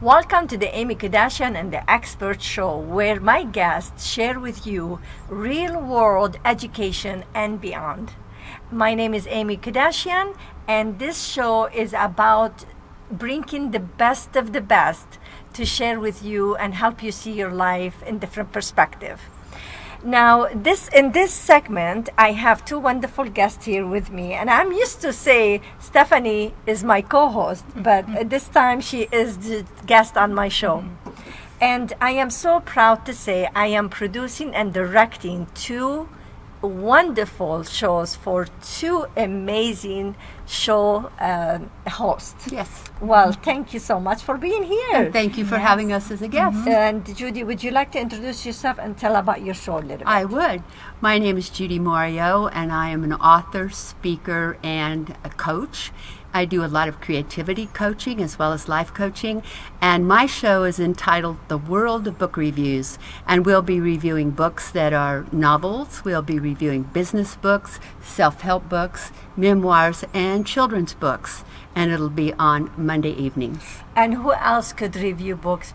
Welcome to the Aimmee Kodachian and the Expert Show, where my guests share with you real-world education and beyond. My name is Aimmee Kodachian, and this show is about bringing the best of the best to share with you and help you see your life in different perspective. Now, in this segment, I have two wonderful guests here with me, and I'm used to say Stephanie is my co-host, but this time she is the guest on my show. And I am so proud to say I am producing and directing two wonderful shows for two amazing show hosts. Yes. Well, thank you so much for being here. And thank you for having us as a guest. And Judy, would you like to introduce yourself and tell about your show a little bit? I would. My name is Judy Morio, and I am an author, speaker, and a coach. I do a lot of creativity coaching as well as life coaching, and my show is entitled The World of Book Reviews, and we'll be reviewing books that are novels, we'll be reviewing business books, self-help books, memoirs, and children's books, and it'll be on Monday evenings. And who else could review books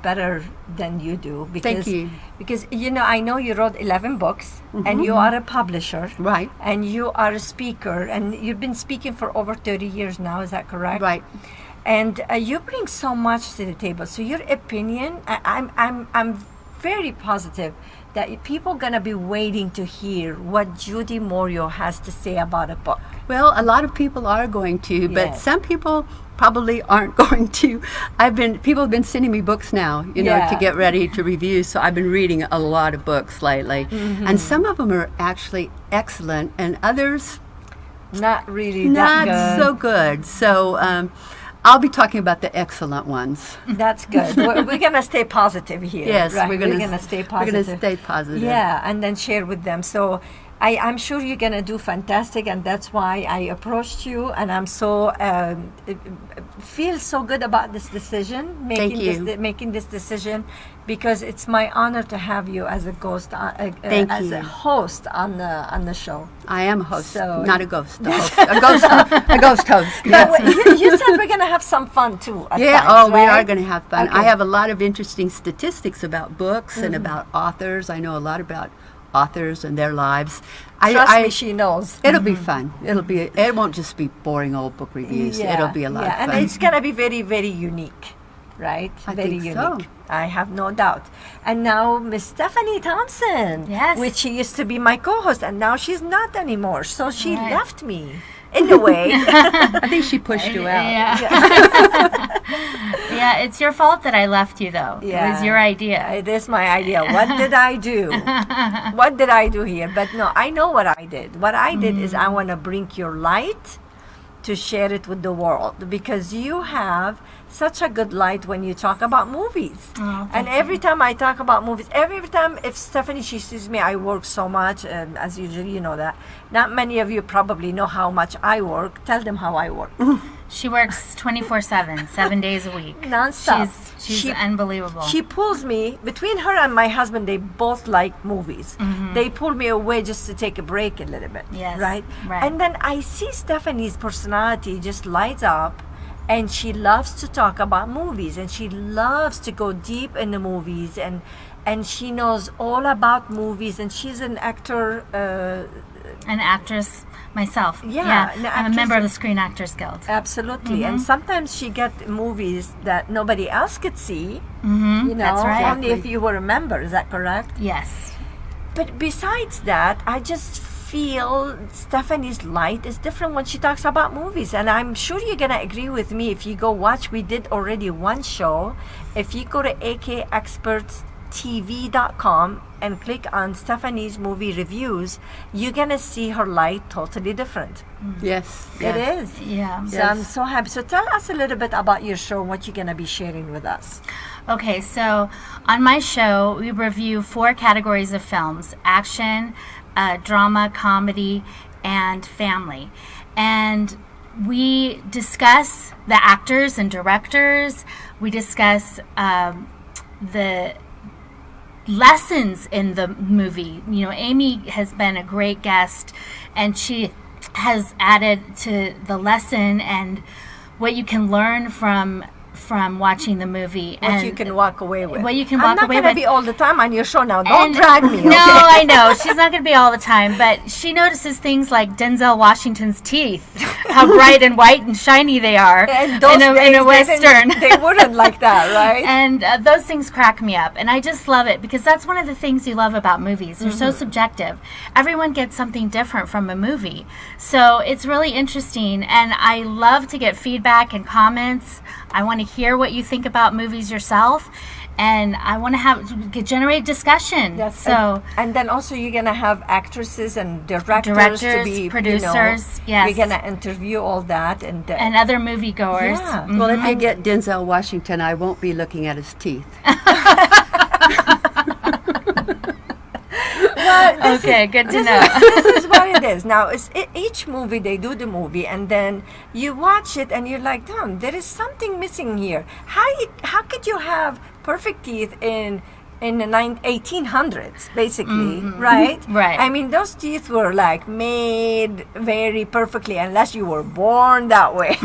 better than you do? Thank you. Because, I know you wrote 11 books, and you are a publisher. Right. And you are a speaker, and you've been speaking for over 30 years now, is that correct? Right. And you bring so much to the table. So your opinion, I'm very positive that people are going to be waiting to hear what Judy Morio has to say about a book. Well, a lot of people are going to, but Yes. some people probably aren't going to. People have been sending me books now, to get ready to review, so I've been reading a lot of books lately. And some of them are actually excellent, and others Not really not that good. so good. So I'll be talking about the excellent ones. That's good. We're going to stay positive here. Yes, right? we're going to stay positive. We're going to stay positive. Yeah, and then share with them. So I'm sure you're going to do fantastic, and that's why I approached you, and I'm so feel so good about this decision, making this decision, because it's my honor to have you as a host a host on the show. I am a host, So- not a ghost. A host. A ghost host. But Yes. you said we're going to have some fun too. At Yeah, times, we are right? going to have fun. Okay. I have a lot of interesting statistics about books and about authors. I know a lot about authors and their lives. Trust me, she knows. It'll be fun. It won't just be boring old book reviews. It'll be a lot of fun. And it's going to be very, very unique, right? I Very think unique. so. I have no doubt. And now Miss Stephanie Thompson, Yes. which she used to be my co-host, and now she's not anymore. So she Right. left me, in a way. I think she pushed you out. Yeah, it's your fault that I left you, though. It was your idea. It is my idea. What did I do? What did I do here? But no, I know what I did. What I did is I want to bring your light to share it with the world, because you have such a good light when you talk about movies. Oh, And every time I talk about movies, every time if Stephanie, she sees me, I work so much, and as usual, you know that. Not many of you probably know how much I work. Tell them how I work. She works 24/7, 7 days a week. Non-stop. She's unbelievable. She pulls me, between her and my husband, they both like movies. They pull me away just to take a break a little bit. Yes, Right? right. And then I see Stephanie's personality just lights up, and she loves to talk about movies, and she loves to go deep in the movies, and she knows all about movies, and she's an actor. An actress myself. Yeah, an I'm a member actress. of the Screen Actors Guild. Absolutely. And sometimes she get movies that nobody else could see. That's right. Only if you were a member. Is that correct? Yes. But besides that, I just feel Stephanie's light is different when she talks about movies. And I'm sure you're going to agree with me if you go watch. We did already one show. If you go to akexpertstv.com and click on Stephanie's movie reviews, you're going to see her light totally different. Yes. It is. Yeah. So I'm so happy. So tell us a little bit about your show and what you're going to be sharing with us. Okay, so on my show, we review 4 categories of films: action, drama, comedy, and family. And we discuss the actors and directors. We discuss the lessons in the movie. Aimmee has been a great guest, and she has added to the lesson and what you can learn from from watching the movie. What you can walk away with. What you can I'm walk not away going to with. be all the time on your show now. Don't And- drag me. No, Okay? I know. She's not going to be all the time, but she notices things like Denzel Washington's teeth, how bright and white and shiny they are And those in a days, Western. they wouldn't like that, right? And those things crack me up. And I just love it because that's one of the things you love about movies. They're so subjective. Everyone gets something different from a movie. So it's really interesting. And I love to get feedback and comments. I want to hear what you think about movies yourself. And I want to generate discussion. Yes, So and then also you're gonna have actresses and directors, to Directors, be, producers, yes. You're gonna interview all that and other moviegoers. Yeah. Mhm. Well, if you get Denzel Washington, I won't be looking at his teeth. Okay, good to know. this is what it is. Now, each movie, they do the movie, and then you watch it, and you're like, damn, there is something missing here. How could you have perfect teeth in the 1800s, basically, right? Right. I mean, those teeth were like made very perfectly, unless you were born that way.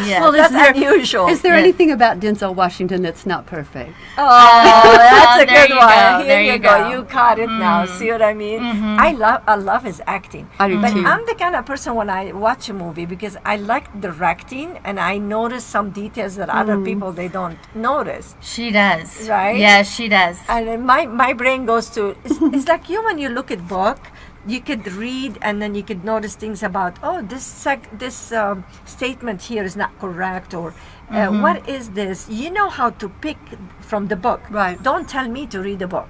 Yes. Well, That's unusual. Is there Yes. anything about Denzel Washington that's not perfect? Oh, that's a there good you one. go, Here there you you go. go. You caught it now. See what I mean? I love his acting. I do But too. I'm the kind of person when I watch a movie because I like directing and I notice some details that other people they don't notice. She does. Right? Yes, she does. And then my brain goes to it's like you when you look at book, you could read and then you could notice things about this statement here is not correct or what is this? You know how to pick from the book. Right. Don't tell me to read the book.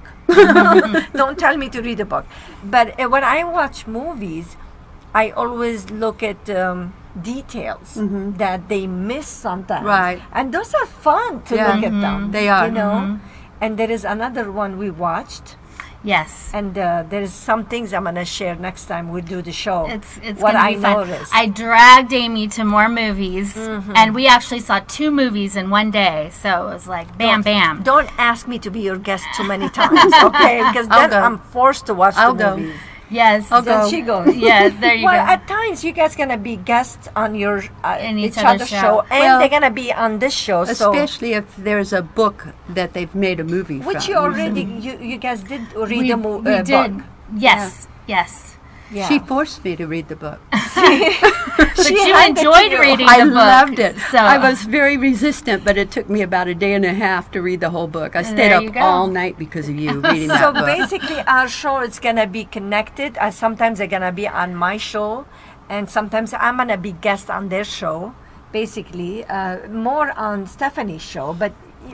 Don't tell me to read the book. But when I watch movies, I always look at details that they miss sometimes. Right. And those are fun to Yeah. look at them. They are. You know? And there is another one we watched. Yes. And there is some things I'm going to share next time we do the show. It's what gonna I be fun. noticed. I dragged Aimmee to more movies, and we actually saw 2 movies in one day. So it was like bam, bam. Don't ask me to be your guest too many times, okay? Because I'll then go. I'm forced to watch I'll the go. movies. Yes. I'll Then go. she goes. Yeah, there you Well, go. at times you guys gonna be guests on your In each each other's other's show, show. and Well, they're gonna be on this show. So Especially if there's a book that they've made a movie which from. you already you guys did read we, the we did. book. Yes. Yes. Yeah. She forced me to read the book. But you handed enjoyed to you. reading I the book. loved it. So I was very resistant, but it took me about a day and a half to read the whole book. I stayed There up you go. all night because of you reading that So book. basically, our show is gonna be connected. Sometimes they're gonna be on my show, and sometimes I'm gonna be guest on their show. Basically, more on Stephanie's show, but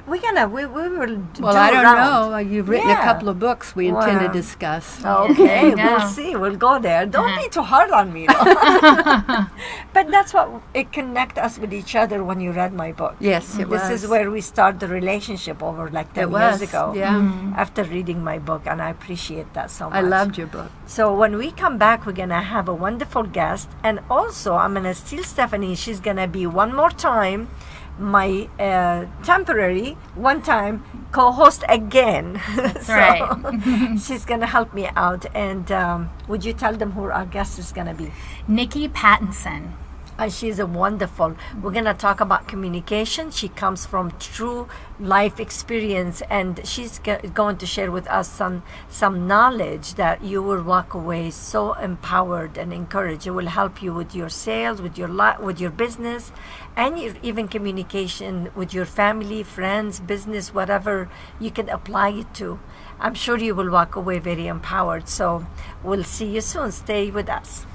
we will do Well, I don't round. know. You've written a Yeah. couple of books we intend to Wow. discuss. Okay, you we'll go. see. We'll go there. Don't be too hard on me. Though. But that's what it connect us with each other when you read my book. Yes, it was. This is where we start the relationship over like 10 It years was, ago. yeah. After reading my book, and I appreciate that so much. I loved your book. So when we come back, we're gonna have a wonderful guest, and also I'm gonna steal Stephanie. She's gonna be one more time my temporary one-time co-host again. That's So right. she's gonna help me out. And would you tell them who our guest is gonna be? Nikki Pattinson. And she's a wonderful. We're gonna talk about communication. She comes from true life experience, and she's going to share with us some knowledge that you will walk away so empowered and encouraged. It will help you with your sales, with your with your business, and even communication with your family, friends, business, whatever you can apply it to. I'm sure you will walk away very empowered. So we'll see you soon. Stay with us.